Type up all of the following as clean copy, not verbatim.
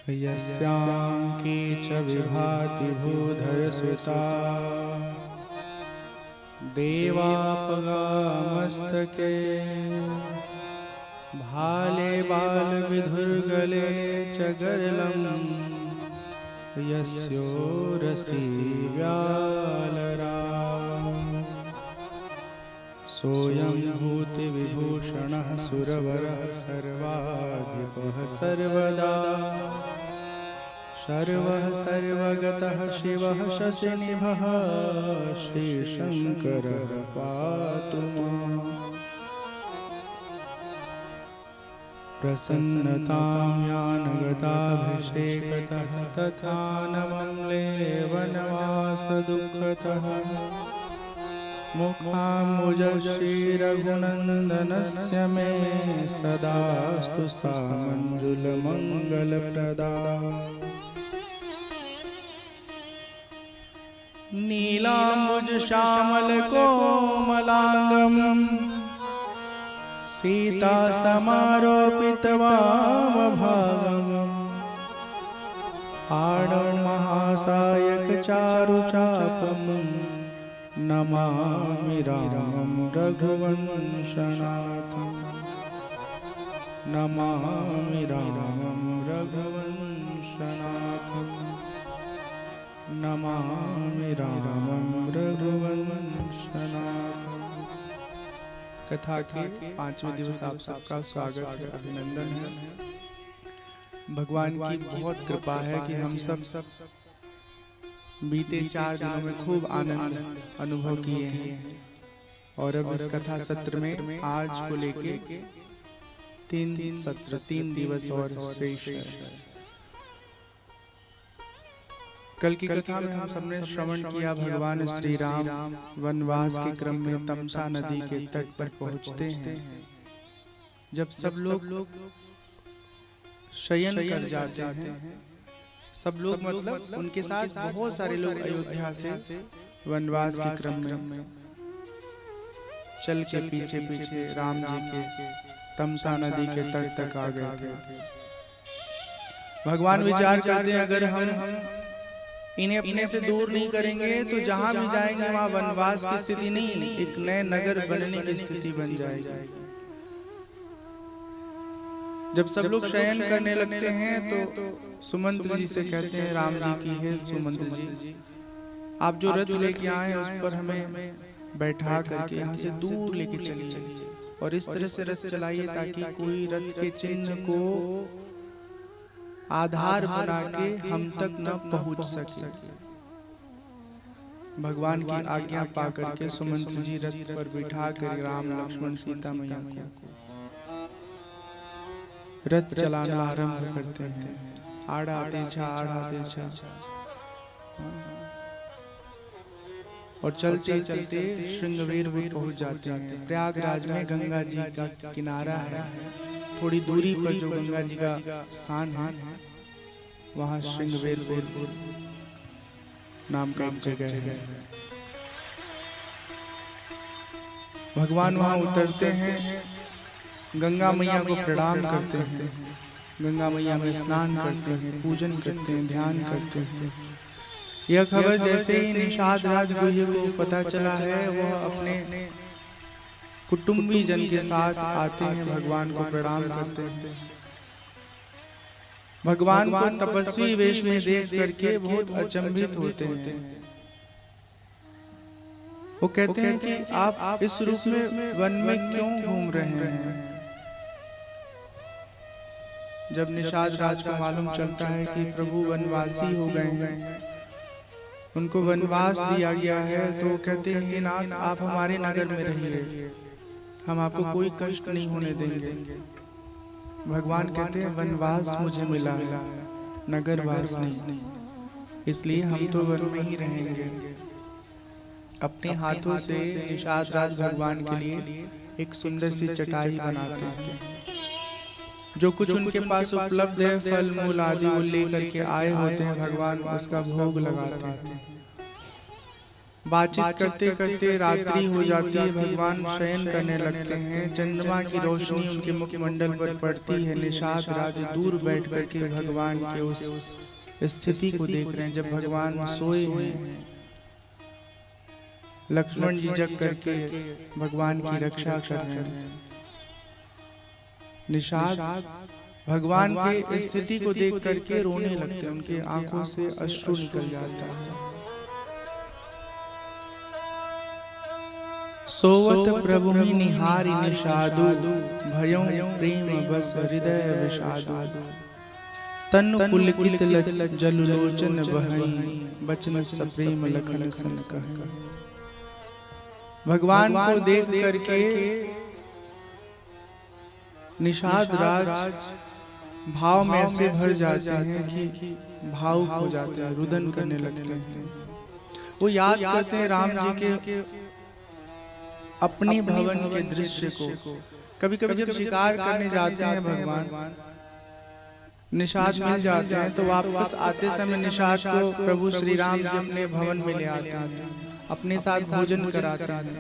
यस्यांकी च विभाति भूधरसुता देवापगामस्तके भाले बालविधुर्गले च गरलम् यस्योरसि व्यालरा सोऽयं भूतिविभूषणः सुरवरः सर्वाधिपः सर्वदा शर्वः सर्वगतः शिवः शशिनिभः श्रीशङ्करः पातु माम्। प्रसन्नतां यानगताभिषेकतः तथा नमम्ले वनवासदुःखतः मुखाम्बुजश्रीरघुनन्दनस्य मे सदास्तु सा मञ्जुलमङ्गलप्रदा। नीलाम्बुजश्यामलकोमलाङ्गम् सीता समारोपितवामभागम् आडं महासायकचारुचापम् नमामि रामं रघुवंशनाथं नमामि रामं रघुवंशनाथं नमामि रामं रघुवंशनाथं। कथा के 5वें दिवस आप सबका स्वागत है, अभिनंदन है। भगवान की बहुत कृपा है कि हम सब बीते 4 दिनों में खूब आनंद अनुभव किए हैं और अब इस कथा सत्र में आज को लेके 3 दिवस और शेष है। कल की कथा में हम सबने श्रवण किया भगवान श्री राम वनवास के क्रम में तमसा नदी के तट पर पहुंचते हैं। जब सब लोग शयन कर जाते हैं, सब लोग मतलब उनके साथ बहुत सारे लोग अयोध्या से वनवास के क्रम में चल के पीछे पीछे राम जी के तमसा नदी के तट तक आ गए थे। भगवान विचार करते हैं अगर हम इन्हें अपने से दूर नहीं करेंगे तो जहां भी जाएंगे वहां वनवास की स्थिति नहीं, एक नए नगर बनने की स्थिति बन जाएगी। जब सब लोग शयन करने लगते हैं तो सुमंत्र जी से कहते हैं, राम जी की है सुमंत्र जी, आप जो रथ लेके आए हैं उस पर हमें बैठा करके यहाँ से दूर लेके चलिए और इस तरह से रथ चलाइए ताकि कोई रथ के चिन्ह को आधार बना के हम तक न पहुंच सके। भगवान की आज्ञा पा करके सुमंत्र जी रथ पर बिठा कर राम लक्ष्मण सीता मैया को रथ चलाना आरंभ करते हैं। आड़ा तिरछा और चलते चलते श्रृंगवेरपुर पहुंच जाते हैं। प्रयागराज में गंगा जी का किनारा है, थोड़ी दूरी पर जो गंगा जी का स्थान है वहां श्रृंगवेरपुर नाम का एक जगह है। भगवान वहां उतरते हैं, गंगा मैया को प्रणाम करते हैं, गंगा मैया में स्नान करते हैं, पूजन करते हैं, ध्यान करते हैं। यह खबर जैसे ही निषाद राज गुह्य को पता चला है, वह अपने कुटुंबी जन के साथ आते हैं, भगवान को प्रणाम करते हैं। भगवान को तपस्वी वेश में देख करके बहुत अचंभित होते हैं। वो कहते हैं कि आप इस रूप में वन में क्यों घूम रहे हैं? जब निषाद राज को मालूम चलता है कि प्रभु वनवासी हो गए हैं, उनको वनवास दिया गया है, तो कहते हैं हे नाथ आप हमारे नगर में रहिए, हम आपको कोई कष्ट नहीं होने देंगे। भगवान कहते हैं वनवास मुझे मिला है, नगरवास नहीं, इसलिए हम तो वन में ही रहेंगे। अपने हाथों से निषाद राज भगवान के लिए एक सुंदर सी चटाई बनाते हैं। जो कुछ उनके पास उपलब्ध है, फल मूल आदि वो लेकर के आए होते हैं, भगवान उसका भोग लगाते हैं। बातचीत करते करते रात्रि हो जाती है, भगवान शयन करने लगते हैं। चंद्रमा की रोशनी उनके मुखमंडल पर पड़ती है। निषाद राज दूर बैठ करके भगवान के उस स्थिति को देख रहे हैं। जब भगवान सोए हैं, लक्ष्मण जी जग करके भगवान की रक्षा कर रहे हैं। निषाद भगवान के स्थिति को देख करके रोने लगते हैं, उनके आंखों से अश्रु निकल जाता है। सोवत प्रभु निहारी निषादु, भयों प्रेम बस हृदय विषादु। तनु पुलकित जललोचन बहई, बचन सप्रेम लखन सन कहई। भगवान को देख करके निषाद राज भाव में ऐसे भर जाते हैं कि भावुक हो जाते हैं, रुदन करने लगते हैं। वो याद करते हैं राम जी के अपने भवन के दृश्य को। कभी कभी जब शिकार करने जाते हैं भगवान, निषाद मिल जाते हैं, तो वापस आते समय निषाद को प्रभु श्री राम जी अपने भवन में ले आते हैं, अपने साथ भोजन कराते हैं,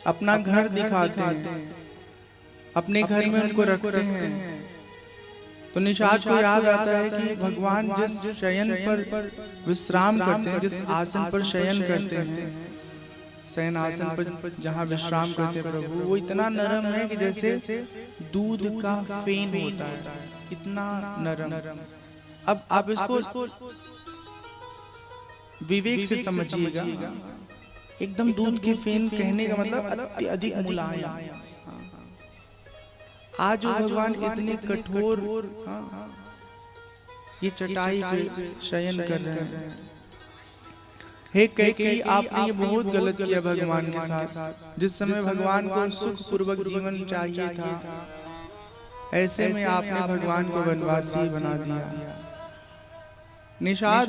अपना घर दिखाते हैं, अपने घर में उनको रखते हैं। तो निषाद को याद आता है कि भगवान जिस शयन पर विश्राम करते हैं, जिस आसन पर शयन करते हैं, शयन आसन पर जहाँ विश्राम करते हैं प्रभु, वो इतना नरम है कि जैसे दूध का फेन होता है, इतना नरम। अब आप इसको विवेक से समझिएगा। एकदम दूध के फेन कहने का मतलब अत्यधिक मुलायम। आज जो भगवान इतने कठोर ये चटाई पे शयन कर रहे हैं। हे कैकेयी, आपने ये बहुत गलत किया भगवान के साथ। जिस समय भगवान को सुख पूर्वक जीवन चाहिए था, ऐसे में आपने भगवान को वनवासी बना दिया। निषाद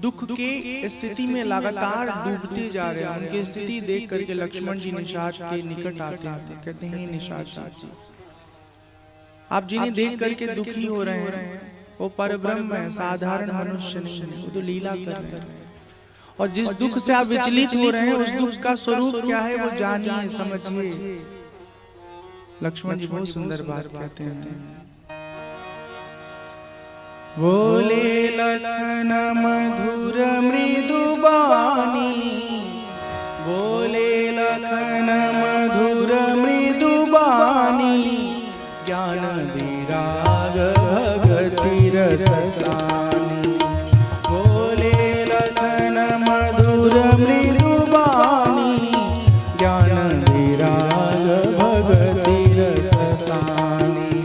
दुख के स्थिति में लगातार डूबते जा रहे हैं। उनकी स्थिति देख करके लक्ष्मण जी निषाद के निकट आते हैं, कहते हैं निषाद जी, आप जिन्हें देख करके दुखी हो रहे हैं वो परब्रह्म है, साधारण मनुष्य नहीं है, वो तो लीला कर रहे हैं। और जिस दुख से आप विचलित हो रहे हैं, उस दुख का स्वरूप क्या है वो जानिए, समझिए। लक्ष्मण जी बहुत सुंदर बात कहते हैं। बोले लखन मधुर मृदु बानी, बोले लखन मधुर मृदु बानी, ज्ञान विराग भगति रस सानी। बोले लखन मधुर मृदु बानी, ज्ञान विराग भगति रस सानी।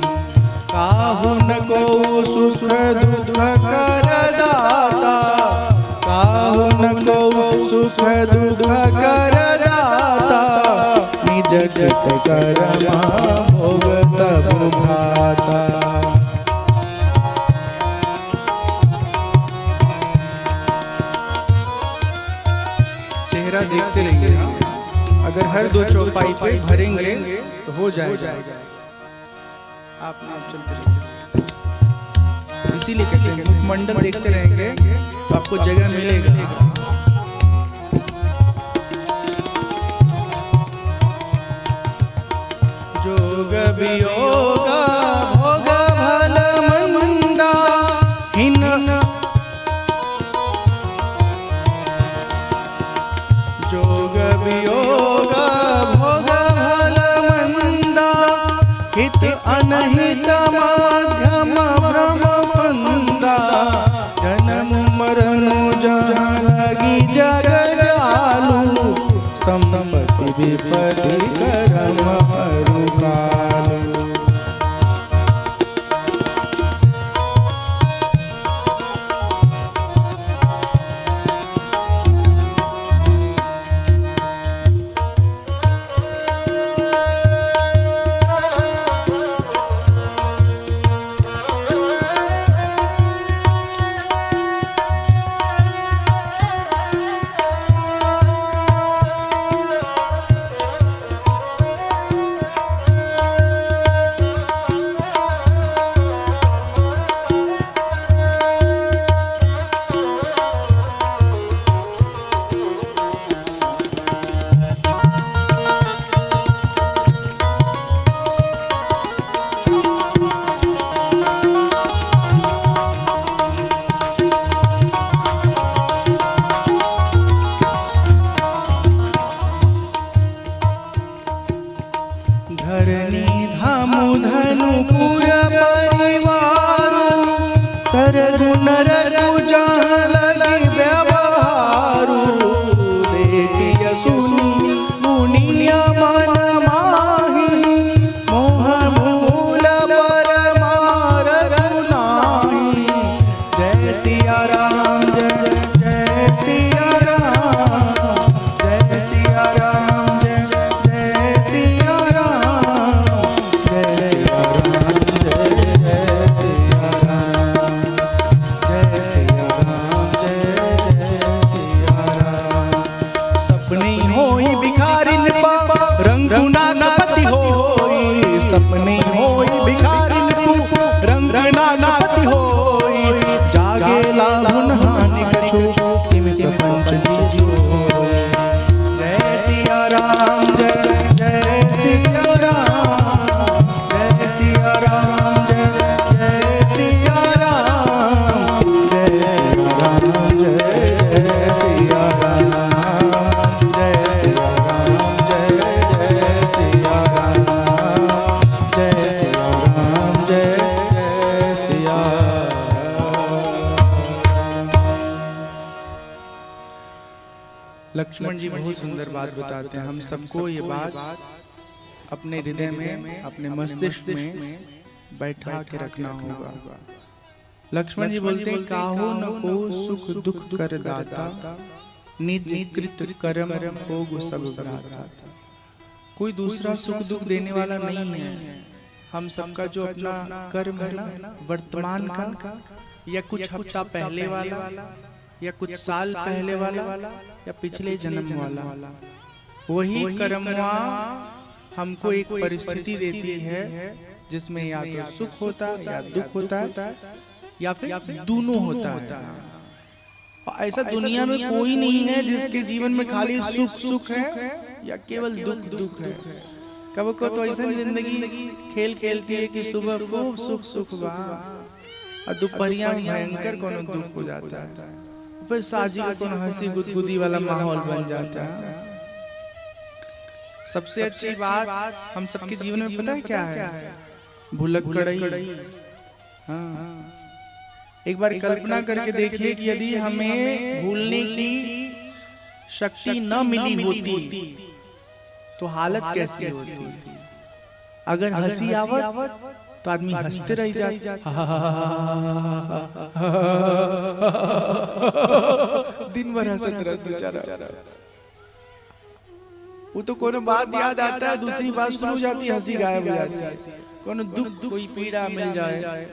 काहु न को सुख दुख कर दाता, काहु न को सुख दुख कर दाता, निज जगत करमा भोग सब भाता। चेहरा देखते रहिए, अगर हर दो चौपाई पे भरेंगे तो हो जाएगा। आप चलते रहिए, इसीलिए कहते हैं मुखमंडल देखते रहेंगे तो आपको जगह मिलेगा। जोग वियोग भोग भल मंदा, हिन जोग वियोग भोग भल मंदा, हित अनहित माध्यम भ्रम फंदा। जन्म मरण जहाँ लगी जग जालू, संपत्ति विपत्ति करम अरुकालू। पूर परिवार सरगुण रघु जहाँ लगी व्यवहारू देखिय सुनी मुनिया मन माही मोह मूल परमार रघुनाही जय सिया राम जय जय सिया राम जय सिया राम जय जय सिया राम जय सिया राम जय जय सिया राम जय सिया राम जय जय सिया राम सपने होई भिखारिन पा रंगु नानापति होई सपने होई भिखारिन पा रंग नानापति होई जागेला हुन हानि कछु तिमित पंच जीजो जय सिया राम जय जय सिया राम जय सिया राम जय जय सिया राम जय सिया राम जय जय सिया राम जय सिया राम जय जय सिया राम जय सिया राम जय जय सिया लक्ष्मण जी बहुत सुंदर बात बताते हैं। हम सबको ये बात अपने हृदय में अपने मस्तिष्क में बैठा के रखना होगा। लक्ष्मण जी बोलते हैं काहो न को सुख दुख कर दाता निज कृत कर्म भोग सब भ्राता। कोई दूसरा सुख दुख देने वाला नहीं है। हम सबका जो अपना कर्म है ना वर्तमान का या कुछ हफ्ता पहले वाला या कुछ साल पहले वाला या पिछले जन्म वाला वही कर्मवा हमको एक परिस्थिति देती है जिसमें या तो सुख होता है या दुख होता है या फिर दोनों होता है। और ऐसा दुनिया में कोई नहीं है जिसके जीवन में खाली सुख सुख है या केवल दुख दुख है। कब को तो ऐसा जिंदगी खेल खेलती है कि सुबह खूब सुख सुख हुआ और दोपहरिया भयंकर कोनो दुख हो जाता है, फिर साजी का कोनो हंसी गुदगुदी वाला माहौल बन जाता है। सबसे अच्छी बात हम सबके जीवन में पता है क्या है? भुलक्कड़ई। हाँ, एक बार कल्पना करके देखिए कि यदि हमें भूलने की शक्ति न मिली होती तो हालत कैसी होती? अगर हंसी आवत तो आदमी हंसते रह जाते, दिन भर हंसते रहते बेचारा। वो तो कोनो बात याद आता है, दूसरी बात शुरू हो जाती है, हंसी गायब हो जाती है। कोनो दुख कोई पीड़ा मिल जाए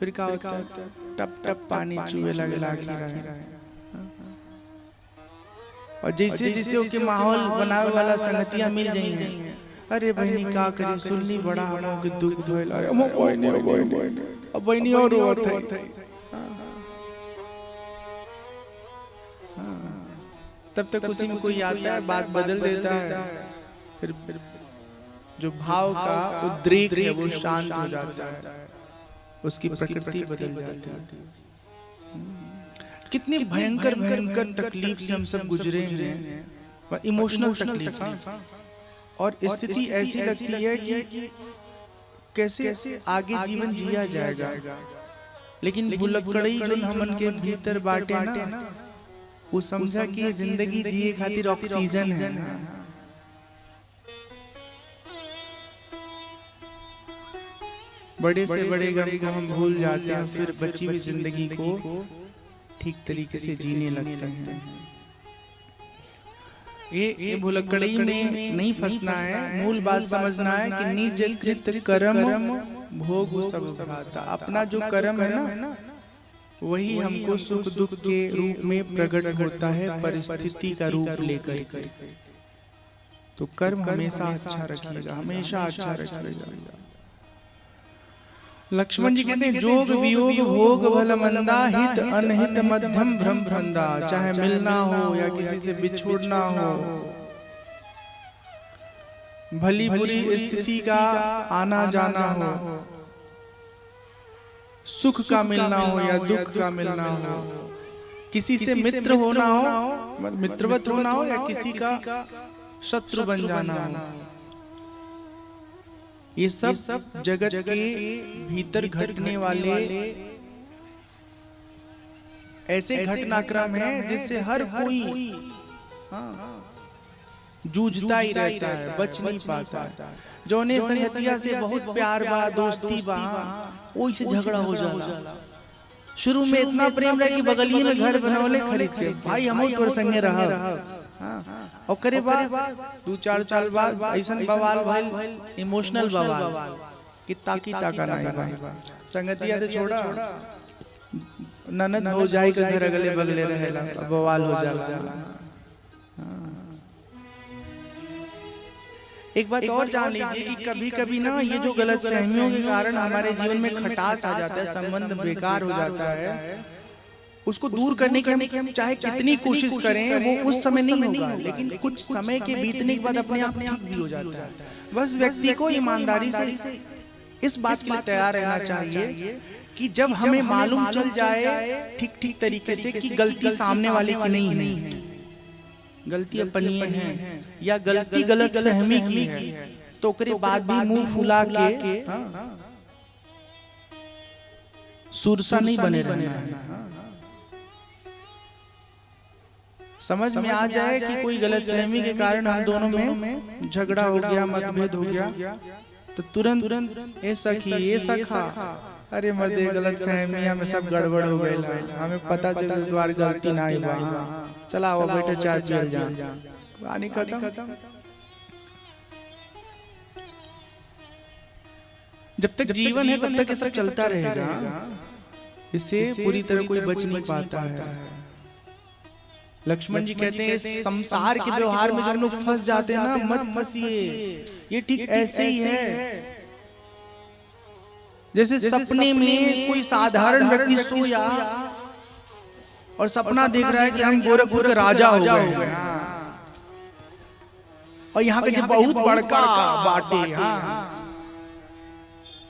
फिर क्या होता है? टप टप पानी चूहे लगे लाखी। और जैसे जैसे ओके माहौल बनावे वाला संगतिया मिल जाएंगे, अरे बहनी का करी सुननी बड़ा हम के दुख धोइल, अरे हम बहनी अब बहनी और रोत है। तब तक उसी में कोई आता है, बात बदल देता है, फिर जो भाव का उद्रेक है वो शांत हो जाता है, उसकी प्रकृति बदल जाती है। कितनी भयंकर भयंकर तकलीफ से हम सब गुजरे हैं, इमोशनल तकलीफ। और स्थिति ऐसी लगती है कि कैसे आगे जीवन जिया जाएगा, लेकिन भुलक्कड़ई जो हमन के भीतर बाटे ना, वो समझा कि जिंदगी जिए खातिर ऑक्सीजन है। बड़े से बड़े गम को हम भूल जाते हैं, फिर बची हुई जिंदगी को ठीक तरीके से जीने लगते हैं। ये भुलक्कड़ई में नहीं फंसना है, मूल बात समझना है कि निज कृत कर्म भोग सब भ्राता। अपना जो कर्म है ना वही हमको सुख दुख के रूप में प्रकट होता है, परिस्थिति का रूप लेकर। तो कर्म हमेशा अच्छा रखिएगा, हमेशा अच्छा रखिएगा। लक्ष्मण जी कहते हैं जोग वियोग भोग भल मंदा हित अनहित मध्यम भ्रम भ्रंदा। चाहे मिलना हो या किसी से बिछोड़ना हो, भली बुरी स्थिति का आना जाना हो, सुख का मिलना हो या दुख का मिलना हो, किसी से मित्र होना हो, मित्रवत होना हो या किसी का शत्रु बन जाना हो, ये सब जगत के भीतर घटने वाले ऐसे घटनाक्रम है जिससे हर कोई जूझता ही रहता है, बच नहीं पाता। जो ने संगतिया से बहुत प्यार बा, दोस्ती बा, वही से झगड़ा हो जाला। शुरू में इतना प्रेम रहे कि बगलिए में घर बनौले खरीद के भाई हम तोर संगे रहा, और करे बाद 2-4 साल बाद ऐसा बवाल भाई, इमोशनल बवाल कि ताका नहीं भाई, संगतिया से छोड़ा ननद भौजाई के घर अगले बगले रहेला, बवाल हो जाला। एक बात और जान लीजिए कि कभी कभी ना ये जो गलत फहमियों के कारण हमारे जीवन में खटास आ जाता है, संबंध बेकार हो जाता है, उसको दूर करने की हम चाहे कितनी कोशिश करें वो उस समय नहीं होगा, लेकिन कुछ समय के बीतने के बाद अपने आप ठीक भी हो जाता है। बस व्यक्ति को ईमानदारी से इस बात के लिए तैयार रहना चाहिए कि जब हमें मालूम चल जाए ठीक तरीके से कि गलती सामने वाले की नहीं है, गलती अपनी है या गलती गलत फहमी की है, तो करे बाद भी मुंह फुला के सुरसा नहीं बने रहना है। समझ में आ जाए कि कोई गलत फहमी के कारण हम दोनों में झगड़ा हो गया, मतभेद हो गया, तो तुरंत ए सखी ए सखा, अरे मर्दे गलत फहमिया में सब गड़बड़ हो गई, हमें पता चला द्वार गलती ना हुआ, चला वो बेटे चाय पियल जा, कहानी खत्म। जब तक जीवन है तब तक ये सब चलता रहेगा, इससे पूरी तरह कोई बच नहीं पाता है। लक्ष्मण जी कहते हैं संसार के व्यवहार में जब लोग फंस जाते हैं ना, मत फंसिए, ये ठीक ऐसे ही है जैसे सपने में कोई साधारण व्यक्ति सोया और सपना देख रहा है कि हम गोरखपुर के राजा हो गए, और यहाँ के जो बहुत बड़का बाटे,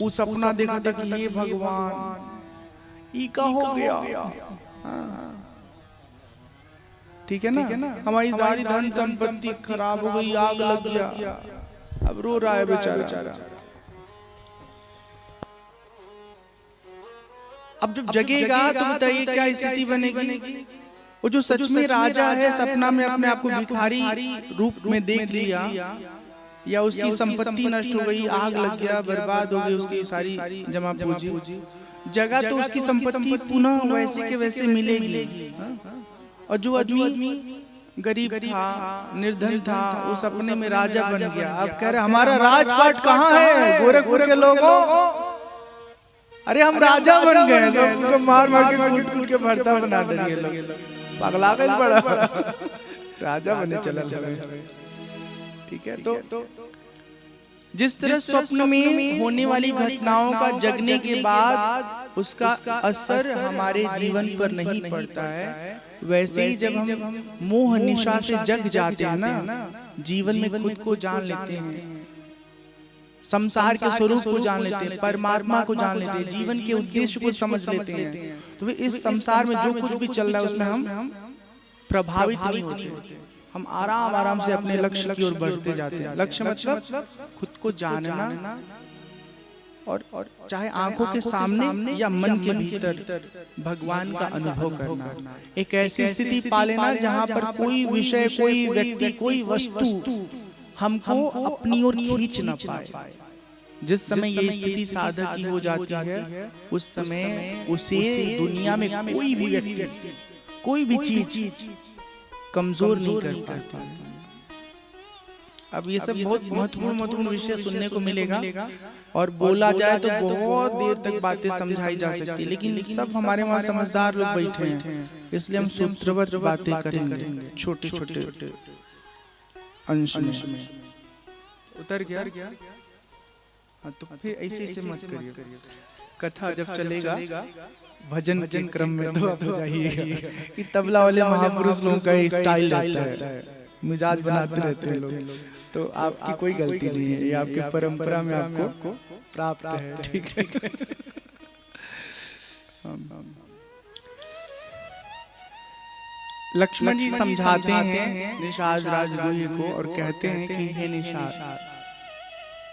वो सपना देखा था कि ये भगवान ई का हो गया, ठीक है ना, हमारी सारी धन संपत्ति खराब हो गई, आग लग गया, अब रो रहा है बेचारा। अब जब जगेगा तो बताइए क्या स्थिति बनेगी। वो जो सच में राजा है सपना में अपने आप को भिखारी रूप में देख लिया, या उसकी संपत्ति नष्ट हो गई, आग लग गया, बर्बाद हो गई उसकी सारी जमा पूंजी, जगह तो उसकी संपत्ति पुनः वैसे के वैसे मिलेगी। और जो आदमी गरीब था, निर्धन था, वो सपने में राजा बन गया, अब कह रहे हमारा राजपाट कहाँ है गोरखपुर के लोगों, अरे हम राजा बन गए, सबको मार के कूट के भरता बना दिए लोग, पगला गए बड़ा राजा बने चला। ठीक है, तो जिस तरह स्वप्न में होने वाली घटनाओं का जगने के बाद उसका असर हमारे जीवन पर नहीं पड़ता है, वैसे ही जब हम मोह निशा से जग जाते हैं ना, जीवन में खुद को जान लेते हैं, संसार के स्वरूप को जान लेते हैं, परमात्मा को जान लेते हैं, जीवन के उद्देश्य को समझ लेते हैं, तो इस संसार में जो कुछ भी चल रहा है उसमें हम प्रभावित नहीं होते, हम आराम से अपने लक्ष्य की ओर बढ़ते जाते हैं। लक्ष्य मतलब खुद को जानना, और चाहे आंखों के सामने या मन के भीतर भगवान का अनुभव करना, एक ऐसी स्थिति पा लेना जहाँ पर कोई विषय, कोई व्यक्ति, कोई वस्तु हमको अपनी ओर खींच न पाए। जिस समय ये स्थिति साधक की हो जाती है, उस समय उसे दुनिया में कोई भी व्यक्ति, कोई भी चीज कमजोर नहीं कर पाता। अब ये सब बहुत महत्वपूर्ण विषय सुनने को मिलेगा, और बोला जाए तो बहुत देर तक बातें समझाई जा सकती है, लेकिन सब हमारे वहाँ समझदार लोग बैठे हैं, इसलिए हम सूत्रबद्ध बातें करेंगे छोटे छोटे अंश में। उतर गया? हाँ, तो फिर ऐसे मत करिए, कथा जब चलेगा भजन के क्रम में तो आप जाइएगा कि तबला वाले महापुरुष लोगों का स्टाइल रहता है, मिजाज बनाते रहते हैं लोग, तो आपकी कोई गलती नहीं है, ये आपकी परंपरा में आपको प्राप्त है। ठीक है, लक्ष्मण जी समझाते हैं निषाद राजगुह्य को और कहते हैं कि हे निषाद,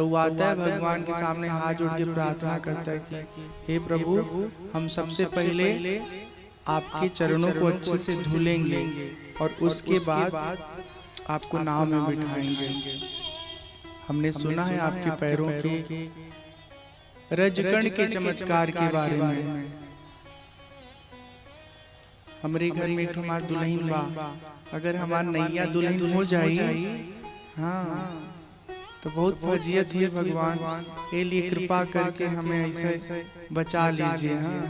तो वो आता है भगवान के सामने हाथ जोड़ के प्रार्थना करता है कि हे प्रभु, हम सबसे पहले आपके चरणों को अच्छे से धुलेंगे और उसके बाद आपको नाव में बिठाएंगे। हमने सुना है आपके पैरों के रजकण के चमत्कार के बारे में। हमारे घर में एक हमार दुल्हन बा, अगर हमार नैया दुल्हन हो जाई, हाँ, तो बहुत फजीयत है भगवान, ये लिए कृपा करके हमें ऐसे बचा लीजिए। हाँ,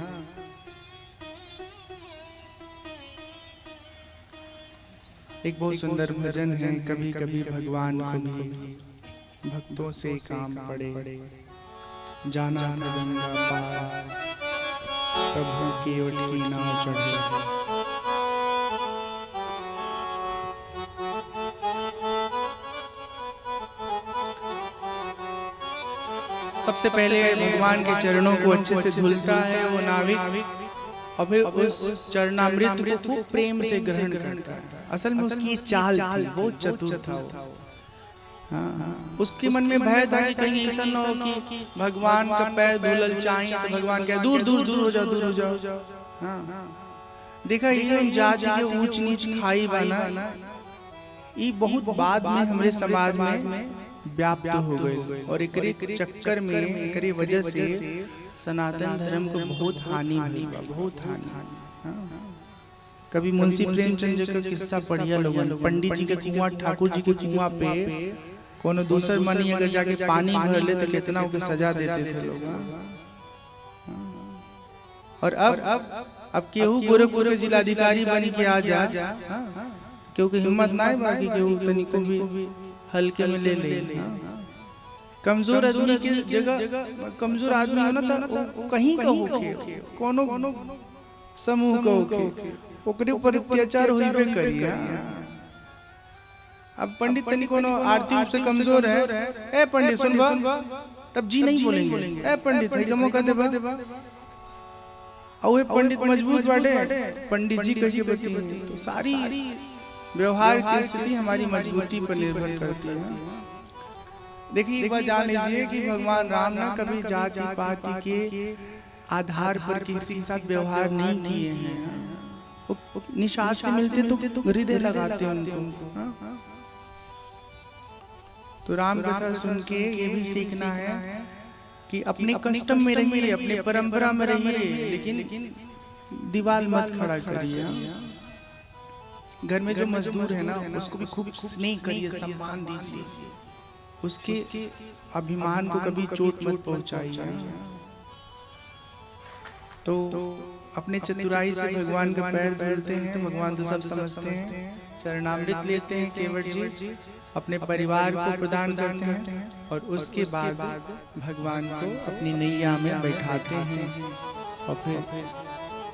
एक बहुत सुंदर भजन है, कभी कभी भगवान को भी भक्तों से काम पड़े, जाना था गंगा पार, प्रभु की ओट की नाव चढ़े। सबसे पहले भगवान के चरणों को अच्छे से धुलता है वो नाविक, और फिर उस चरणामृत को खूब प्रेम से ग्रहण करता है। असल में उसकी चाल थी, बहुत चतुर था वो। हाँ, उसके मन में भय था कि कहीं ऐसा न हो कि भगवान का पैर धुलल चाहिए तो भगवान कहे दूर दूर दूर हो जाओ, दूर हो जाओ। हाँ, देखा ये जाति के ऊंच नीच खाई बना, ये बहुत बाद में हमारे समाज में व्याप्त हो गए, और एक चक्कर में एक वजह से सनातन धर्म को बहुत हानि हुई, बहुत हानि। कभी मुंशी प्रेमचंद जी का किस्सा पढ़िया लोगन, पंडित जी के कुआं, ठाकुर जी के कुआं पे कोनो दूसर मनी अगर जाके पानी भर ले तो कितना उनको सजा देते थे लोग। और अब केहू गोरखपुर के जिलाधिकारी बनी के आ जा, क्योंकि हिम्मत ना है बाकी केहू तनिको भी हल्के में ले ले। कमजोर आदमी की जगह कमजोर आदमी हो ना तो कहीं का होके, कोनो समूह का होके, ओकरे ऊपर अत्याचार होइबे करिया। अब पंडित तनी कोनो आर्थिक रूप से कमजोर है, ए पंडित सुन बा, तब जी नहीं बोलेंगे, ए पंडित है मौका दे बा। और पंडित मजबूत बाटे, पंडित जी कह के बताइए, तो सारी व्यवहार की स्थिति हमारी मजबूती पर निर्भर करती है। देखिए एक बात जान लीजिए कि भगवान राम ना कभी जाति पाति के आधार पर किसी के साथ व्यवहार नहीं किए हैं। निषाद से मिलते तो हृदय लगाते हैं उनको। तो राम कथा सुन के ये भी सीखना है कि अपने कस्टम में रहिए, अपने परंपरा में रहिए, लेकिन दीवार मत खड़ा करिए। घर में जो मजदूर है ना उसको भी खूब स्नेह करिए, सम्मान दीजिए, उसके अभिमान को कभी चोट मत पहुंचाइए। तो अपने चतुराई से भगवान का पैर धुलते हैं, भगवान तो सब समझते हैं, चरणामृत लेते हैं केवट जी, अपने परिवार को प्रदान करते हैं और उसके बाद भगवान को अपनी नैया में बैठाते हैं और फिर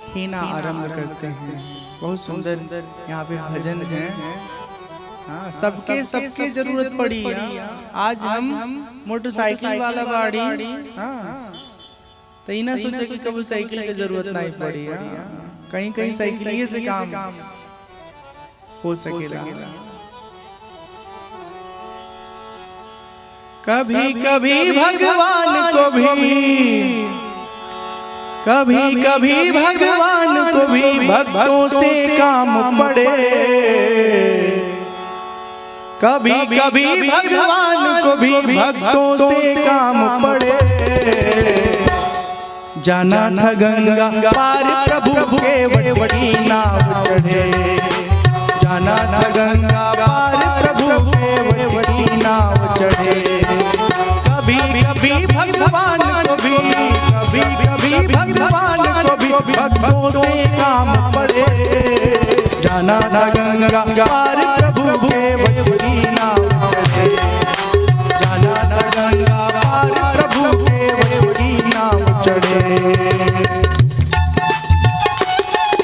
खेना आरंभ करते हैं। बहुत सुंदर यहाँ पे भजन है। हाँ, सबके जरूरत पड़ी। आज हम मोटरसाइकिल वाला गाड़ी, हाँ, तो इना सोचा कि कभी साइकिल की जरूरत नहीं पड़ी। कहीं कहीं साइकिल से काम हो सकेगा। कभी कभी भगवान को भी, कभी कभी भगवान को भी भक्तों से काम पड़े, कभी कभी भगवान को भी भक्तों से काम पड़े। जाना था गंगा पार प्रभु के बड़ी नाव चढ़े, जाना था गंगा पार प्रभु के बड़ी नाव चढ़े। कभी कभी भगवान को भी, कभी कभी भगवान को भी भक्तों से काम पड़े। जाना था गंगा पार प्रभु के बड़ी नाव चढ़े, जाना था गंगा पार प्रभु के बड़ी नाव चढ़े।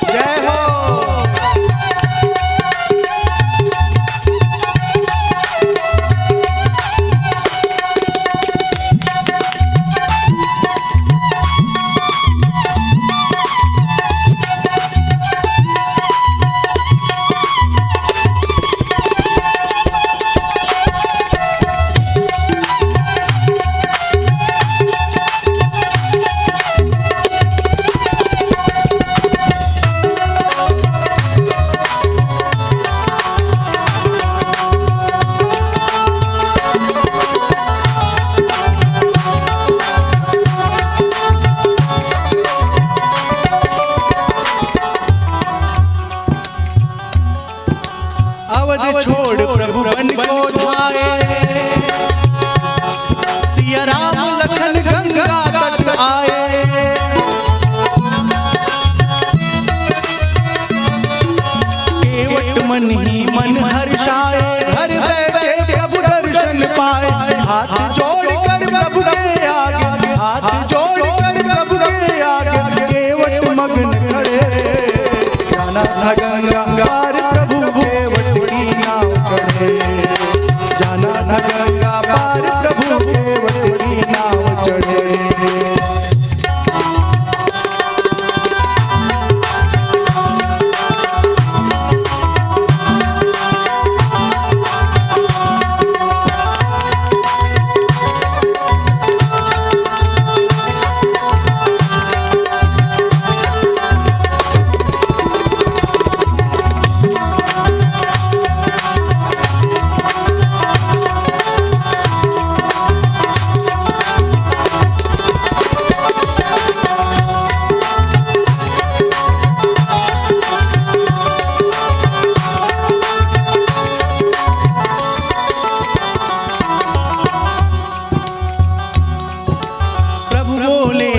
जय हो। जाना था गंगा पार प्रभु के वट की नाव चढ़े, जाना था गंगा पार प्रभु के वट की नाव चढ़े।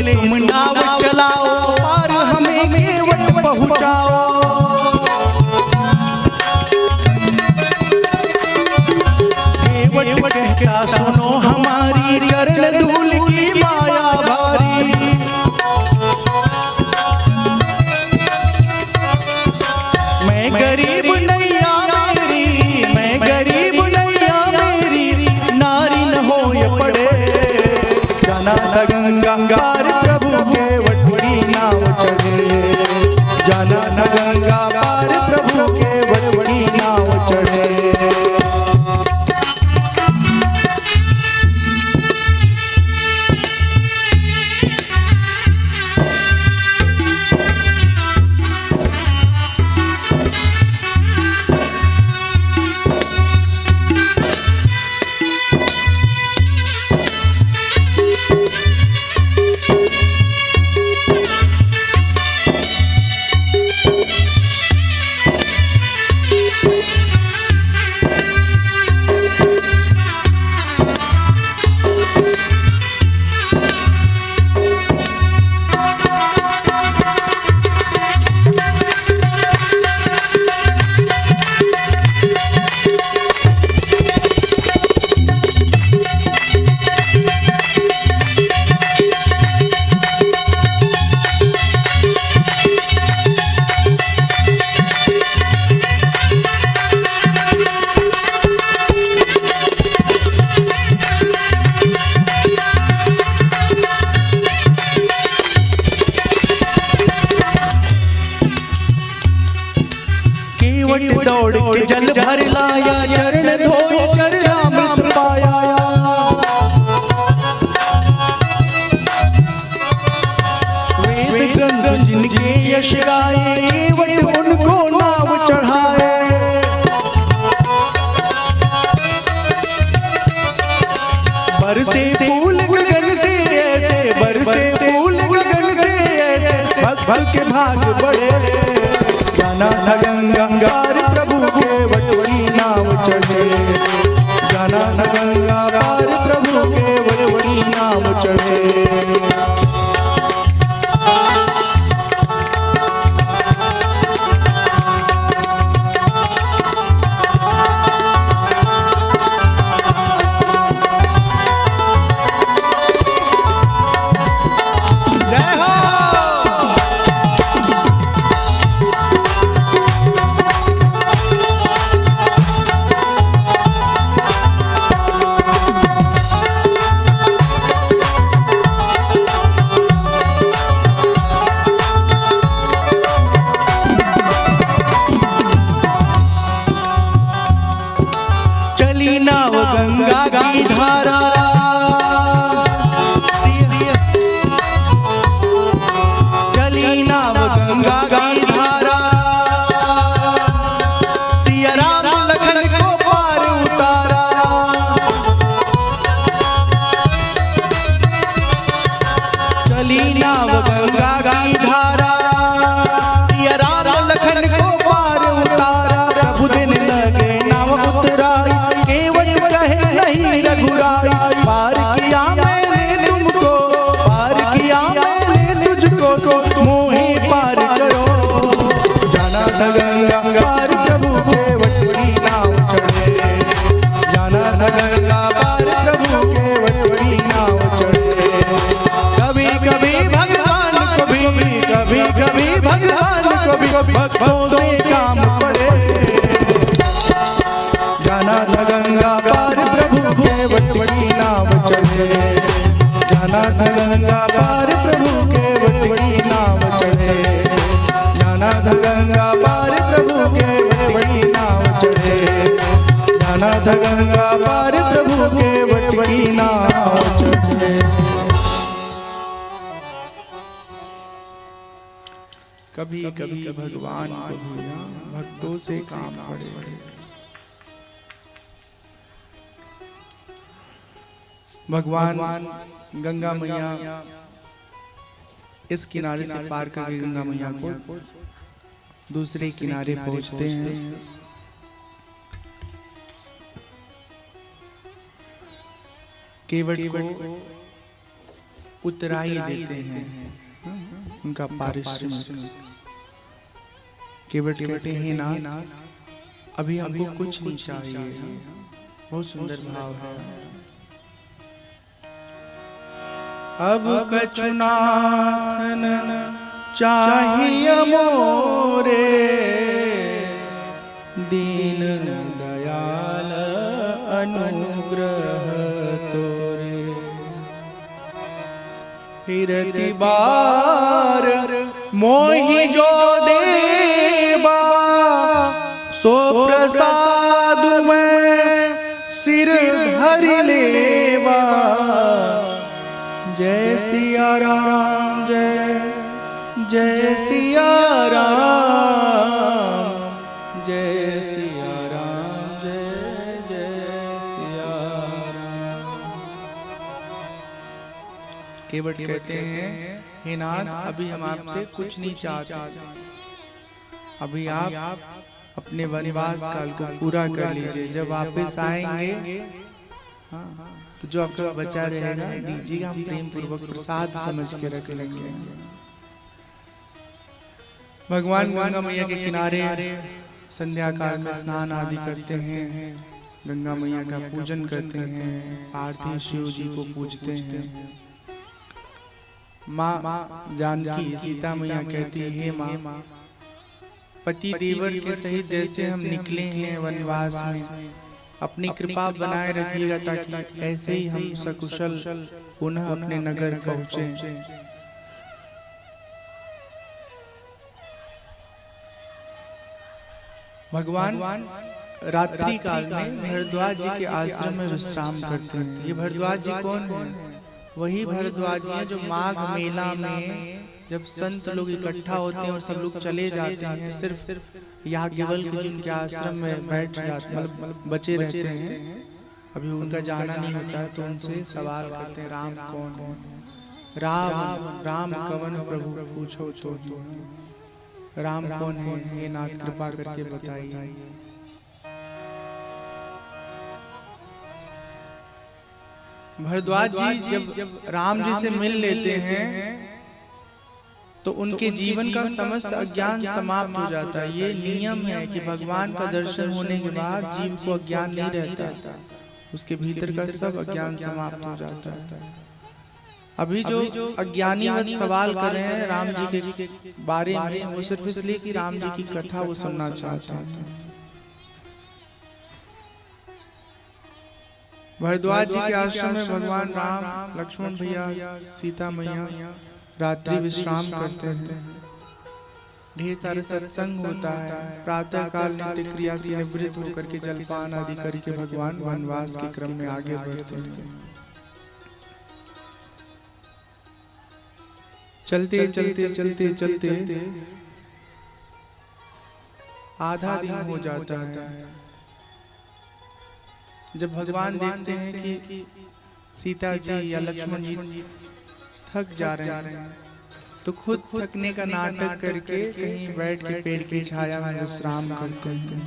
तुम नाव चलाओ और हमें केवट पहुँचाओ, केवट कहता सुनो हमारी चरण धूल की माया भारी। मैं गरीब नैया मेरी, मैं गरीब नैया मेरी, नारी न हो ये पड़े, जाना था गंगा पार प्रभु के वट की नाव चढ़े, जाना था गंगा पार प्रभु के वट की नाव चढ़े। केवट दौड़ के जल भर लाया, चरण धोए चरणामृत पाया। वेद ग्रंथ जिनके यश गाए, केवट उनको नाव चढ़ाए। बरसे फूल गगन से ऐसे, बरसे फूल गगन से ऐसे, भग भग के भाग बढ़े, जाना था गंगा पार प्रभु के वट की नाव चढ़े, जाना था गंगा पार प्रभु के वट की नाव चढ़े। नाव गंगा की धारा, चली नाव गंगा की धारा, सिया राम लखन को पार उतारा। चली नाव गंगा की धारा, सिया राम लखन को पार उतारा। प्रभु दिन लगे नाव उतराई, रघुराई, पार किया मैंने तुमको, पार किया मैंने तुझको, मोहे पार करो, जाना था गंगा पार प्रभु के वट की नाव चढ़े, जाना था गंगा पार प्रभु के वट की नाव चढ़े। कभी कभी भगवान को भी, कभी कभी भगवान को भी भक्तों कभी कभी भगवान को भी भक्तों से काम पड़े। भगवान गंगा मैया इस किनारे से पार करके गंगा मैया को दूसरे किनारे पहुंचते हैं। केवट को उतराई देते हैं उनका पारिश्रमिक। केवट कहते हैं ना अभी हमको कुछ नहीं चाहिए। बहुत सुंदर भाव है। अब कछुनाथन चाहिए मोरे, दीन दयाल अनुग्रह तोरे। फिरती बार मोहि जो देवा, सो प्रसाद में सिर धर लेवा। जय सिया राम जय जय सिया राम, जय सिया राम जय जय सिया राम। केवट कहते हैं हे नाथ अभी हम आपसे कुछ नहीं चाहते। अभी आप अपने वनवास काल को पूरा कर लीजिए। जब वापस आएंगे तो जो आपका बचा रहेगा दीजिएगा, हम प्रेम पूर्वक प्रसाद समझ के रख लेंगे। भगवान गंगा मैया के किनारे संध्या काल में स्नान आदि करते हैं, गंगा मैया का पूजन करते हैं, पार्थिव शिव जी को पूजते हैं। माँ जानकी सीता मैया कहती है हे माँ, पति देवर के सहित जैसे हम निकले हैं वनवास में, अपनी कृपा बनाए रखिएगा ताकि ऐसे ही हम सकुशल पुनः अपने नगर पहुँचे। भगवान रात्रि काल में भरद्वाज जी के आश्रम में विश्राम करते हैं। ये भरद्वाज जी कौन है? वही भरद्वाज जी हैं जो माघ मेला में जब संत लोग इकट्ठा होते हैं और सब लोग चले जाते हैं, सिर्फ याज्ञवल्क्य जी उनके आश्रम में बैठ जाते, मतलब बचे रहते हैं। अभी उनका जाना नहीं होता है तो उनसे सवाल करते हैं राम कौन है? राम कवन प्रभु पूछो तो राम कौन है? ये नाथ कृपा करके बताइए। भरद्वाज जी जब राम जी से मिल लेते हैं तो उनके जीवन का समस्त अज्ञान समाप्त हो जाता है। ये नियम है कि भगवान का दर्शन होने के बाद जीव को अज्ञान नहीं रहता, उसके भीतर का सब अज्ञान समाप्त हो जाता है। अभी जो अज्ञानी सवाल कर रहे हैं राम जी के बारे में, वो सिर्फ इसलिए कि राम जी की कथा वो सुनना चाहते हैं। भरद्वाज जी के आश्रम में भगवान राम, लक्ष्मण भैया, सीता मैया रात्रि विश्राम करते हैं। ढेर सारे सत्संग होता है। प्रातः काल नित्य क्रिया से निवृत्त होकर के जलपान आदि करके भगवान वनवास के क्रम में आगे बढ़ते हैं। चलते चलते चलते चलते आधा दिन हो जाता है। जब भगवान देखते हैं कि सीता जी या लक्ष्मण जी थक जा रहे हैं तो खुद थकने का नाटक करके कहीं बैठ के पेड़ की छाया में विश्राम करते हैं।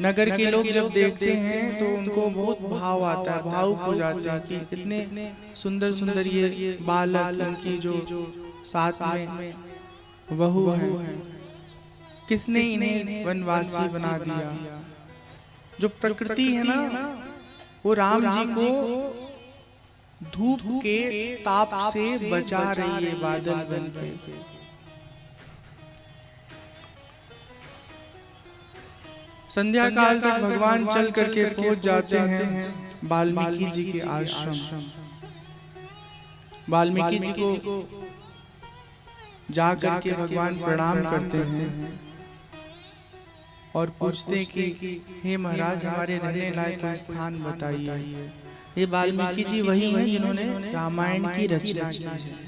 नगर के लोग जब देखते हैं तो उनको बहुत भाव आता है, भावुक हो जाते हैं कि इतने सुंदर सुंदर ये बालक, उनकी जो साथ में बहू है, किसने इन्हें वनवासी बना दिया। जो प्रकृति है ना वो राम जी को धूप के ताप से बचा रही है बादल बन के। संध्या काल तक भगवान चल करके पहुंच जाते हैं वाल्मीकि जी के आश्रम। वाल्मीकि जी को जा करके भगवान प्रणाम करते हैं और पूछते हैं कि हे महाराज हमारे रहने लायक स्थान बताइए। ये वाल्मीकि जी वही हैं जिन्होंने रामायण की रचना की है।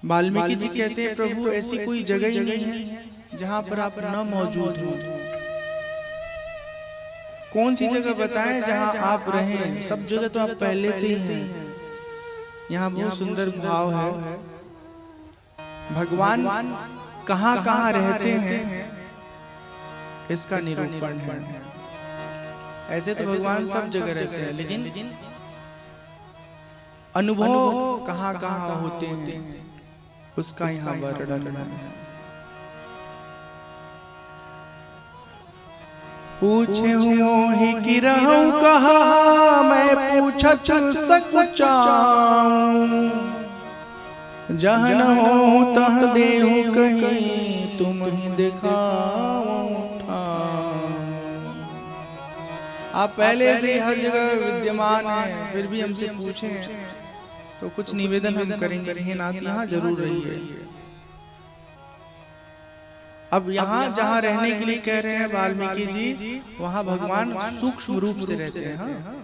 वाल्मीकि जी कहते हैं प्रभु ऐसी कोई जगह ही नहीं है जहां पर आप न मौजूद हो। कौन सी जगह बताएं जहां आप रहें? सब जगह तो आप पहले से ही हैं। यहाँ बहुत सुंदर भाव है, भगवान कहाँ कहाँ रहते हैं इसका निरूपण है। ऐसे तो भगवान सब जगह रहते हैं, लेकिन अनुभव कहाँ कहाँ होते हैं उसका यहाँ वर्णन है। पूछे मोहि कि रहूं कहा, मैं पूछत सकुचाऊं, जहाँ न हो तह देहु कहीं, तुम ही दिखाऊं ठाऊं। आप पहले से हर जगह विद्यमान हैं, फिर भी हमसे पूछें तो कुछ निवेदन हम करेंगे, हे नाथ यहाँ जरूर रहिए। अब यहाँ जहाँ रहने के लिए कह रहे हैं वाल्मीकि जी, वहाँ भगवान सूक्ष्म रूप से रहते हैं, हाँ,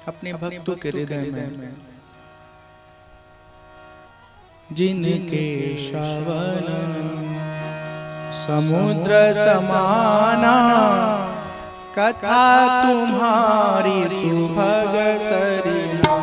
अपने भक्तों के हृदय में। जिनके श्रवण समुद्र समाना, कथा तुम्हारी सुभग सरिना।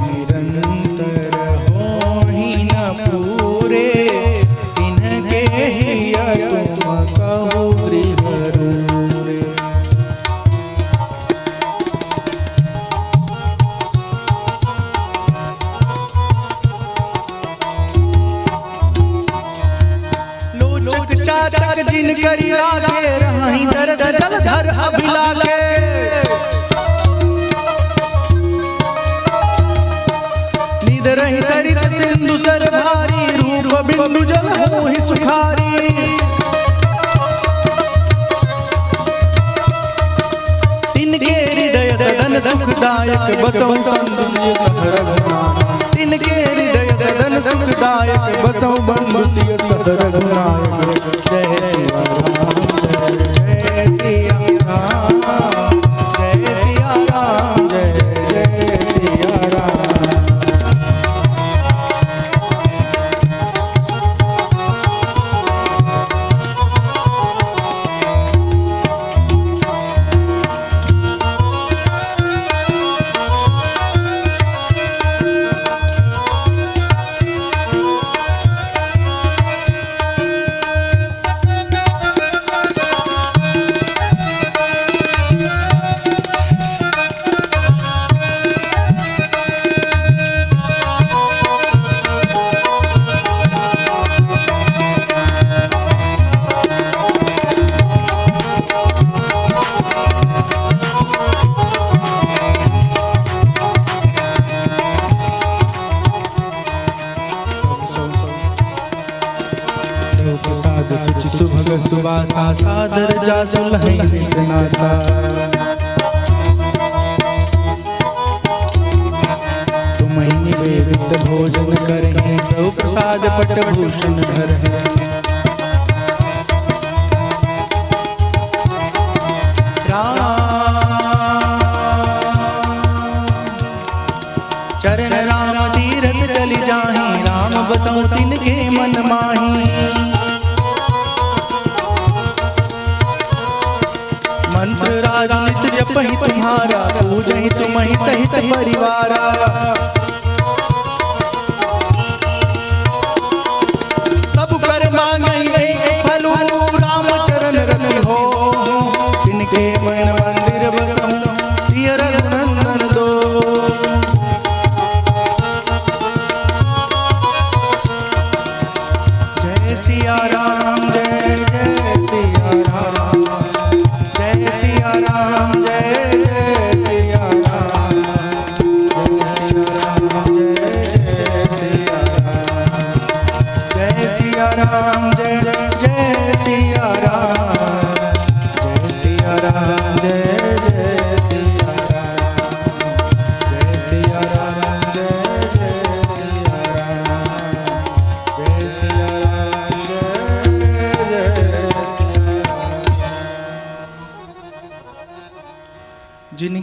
निरंतर हो ही न पूरे, इनके ही तुम कहो गृहरूरे। लोचक चातक जिन करी लागे, रही दरस जलधर अभिलागे। रही सरित सिंधु सर भारी, रूप बिंदु जल हो ही सुखारी। तिनके हृदय सदन सुखदायक, बसौ बंधु सिय सदर गुनायक। तिनके हृदय सदन सुखदायक, बसौ बंधु सिय सदर गुनायक। जय सिया राम, जय सिया राम, जय सिया राम, जय सिया राम। सुभग सुवासा, सादर जासु लहै नितनासा। तुम्हि निवेदित भोजन करहि, प्रभु प्रसाद पट भूषण धरहि। चरण राम तीरथ चली जाहि, राम बसौ तिनके मन माहि। मंत्र राज नित जपहि तुम्हारा, पूजहि तुम्हि सहित परिवारा। सब कर मांगहि फलु, राम चरण रति हो। तिनके मन मंदिर बसौ, सिय रघुनंदन दो। जय सिया राम, जय जय सिया राम, जय सिया राम, जय जय सिया राम, जय सिया राम, जय सिया राम, जय जय सिया राम, जय सिया राम, जय जय सिया राम, जय सिया राम, जय जय सिया राम, जय सिया राम, जय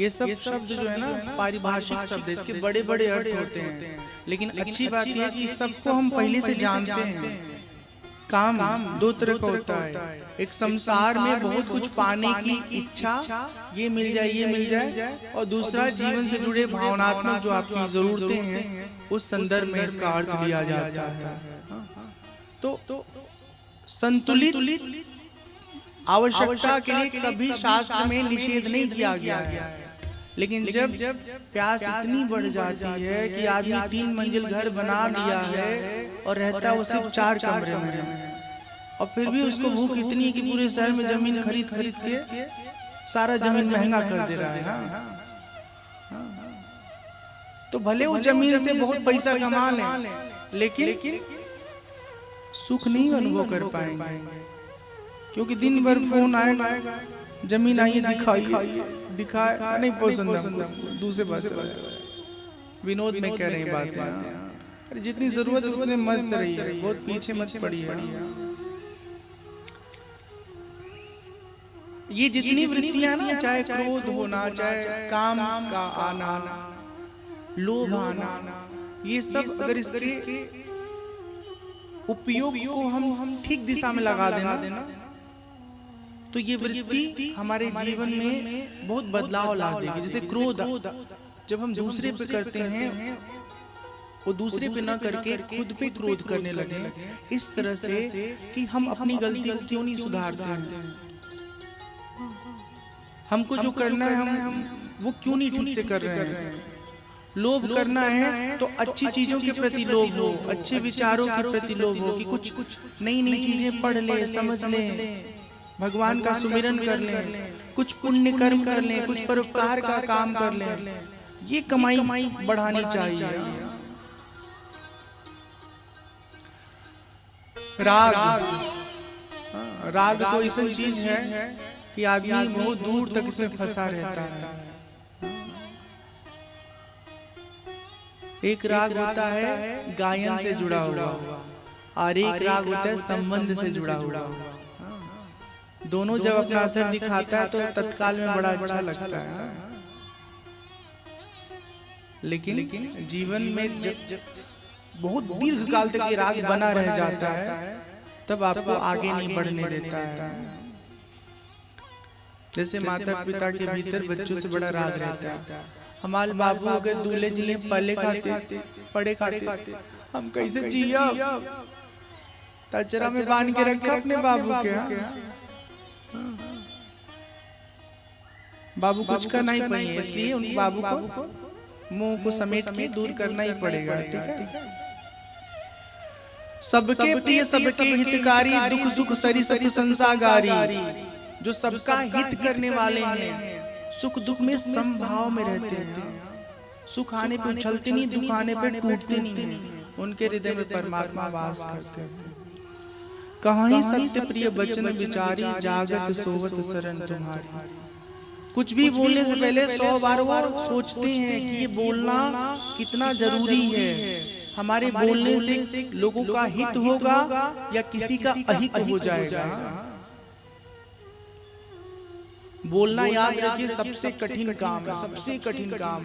ये सब शब्द जो है ना पारिभाषिक शब्द है, इसके बड़े बड़े अर्थ होते हैं, लेकिन अच्छी बात यह है कि सबको हम पहले से जानते हैं। काम दो तरह का होता है, एक संसार में बहुत कुछ पाने की इच्छा, ये मिल जाए ये मिल जाए, और दूसरा जीवन से जुड़े भावनात्मक जो आपकी जरूरतें हैं, उस संदर्भ में इसका अर्थ लिया जाता है। तो संतुलित आवश्यकता के लिए कभी शास्त्र में निषेध नहीं किया गया है, लेकिन जब प्यास इतनी बढ़ जाती है कि आदमी 3 मंजिल घर बना लिया है और रहता है वो सिर्फ 4 कमरे में, और फिर भी उसको भूख इतनी है कि पूरे शहर में जमीन खरीद के सारा जमीन महंगा कर दे रहा है। तो भले वो जमीन से बहुत पैसा कमा लें, लेकिन सुख नहीं अनुभव कर पाएंगे, क्योंकि दिन भर फोन आएगा, जमीन आइए दिखाए नहीं पसंद हमको, दूसरे बात विनोद में कह रहे हैं बात। अरे जितनी जरूरत है उतने मस्त रही है, बहुत पीछे मत पड़िए। ये जितनी वृत्तियां ना, चाहे क्रोध होना, चाहे काम का आना, लोभ आना, ये सब अगर इसके उपयोग को हम ठीक दिशा में लगा देना, तो ये वृत्ति हमारे जीवन में बहुत बदलाव ला देगी। जैसे क्रोध, जब हम दूसरे पे करते हैं, वो दूसरे पे ना करके खुद पे क्रोध करने लगे, इस तरह से कि हम अपनी गलती को क्यों नहीं सुधारते हैं, हमको जो करना है हम वो क्यों नहीं ठीक से कर रहे हैं। लोभ करना है तो अच्छी चीजों के प्रति लोभ हो, अच्छे विचारों के प्रति लोभ हो, कि कुछ नई नई चीजें पढ़ ले, समझ ले, भगवान का सुमिरन कर लें, कुछ पुण्य कर्म कर लें, कुछ परोपकार का काम कर लें, ये कमाई बढ़ानी चाहिए। राग तो ऐसी चीज है कि आदमी बहुत दूर तक इसमें फंसा रहता है। एक राग होता है गायन से जुड़ा हुआ, और एक राग होता है संबंध से जुड़ा हुआ। दोनों जब अपना असर दिखाता है तो तत्काल में बड़ा अच्छा लगता है, लेकिन जीवन में जब बहुत दीर्घ काल तक ये राग बना रह जाता है, तब आपको आगे नहीं बढ़ने देता है। जैसे माता पिता के भीतर बच्चों से बड़ा राग रहता है। हमारे बाबू अगर दूल्हे जिले पले खाते, पड़े खाते, हम कैसे जिया, तचरा में बांध के रखा अपने बाबू के। बाबू कुछ का नहीं पाए, इसलिए उन बाबू को मुंह को समेट के दूर करना ही पड़ेगा। ठीक है। सबके प्रिय सबके हितकारी, दुख सुख सरिसप संसागारी, जो सबका हित करने वाले हैं, सुख दुख में समभाव में रहते हैं, सुख आने पे उछलते नहीं, दुख आने पे टूटते नहीं हैं, उनके हृदय में परमात्मा वास करते हैं। कहाँ ही सत्य प्रिय बचन विचारी, जागत सोवत शरण तुम्हारी। कुछ भी बोलने से पहले 100 बार वो सोचते हैं कि ये बोलना कितना जरूरी है, हमारे बोलने से लोगों का हित होगा या किसी का अहित हो जाएगा। बोलना याद रखिए सबसे कठिन काम है, सबसे कठिन काम।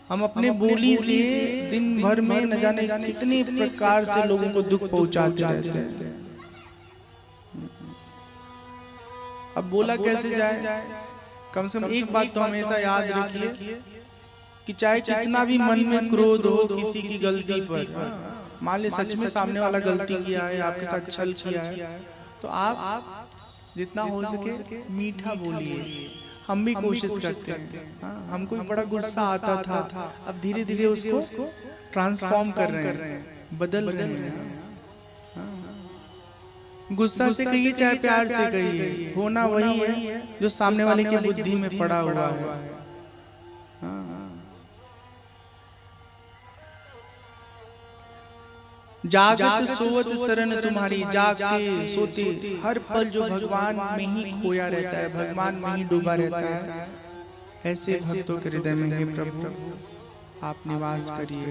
हम अपने बोली से दिन भर में न जाने कितने प्रकार से लोगों को दुख पहुंचाते रहते हैं। अब बोला कैसे जाए, कम से कम एक बात तो हमेशा याद रखिए कि चाहे कितना भी मन में क्रोध हो किसी की गलती पर, मान ले सच में सामने वाला गलती किया है, आपके साथ छल किया है, तो आप जितना हो सके मीठा बोलिए। हम भी कोशिश करते हैं, हमको भी बड़ा गुस्सा आता था, अब धीरे धीरे उसको ट्रांसफॉर्म कर रहे हैं, बदल रहे हैं। गुस्सा से कहिए चाहे प्यार से कहिए, होना वही है जो सामने वाले की बुद्धि में पड़ा हुआ है। जागत सोवत शरण तुम्हारी, जागते सोते हर पल जो भगवान में ही खोया रहता है, भगवान में ही डूबा रहता है, ऐसे भक्तों के हृदय में हे प्रभु आप निवास करिए।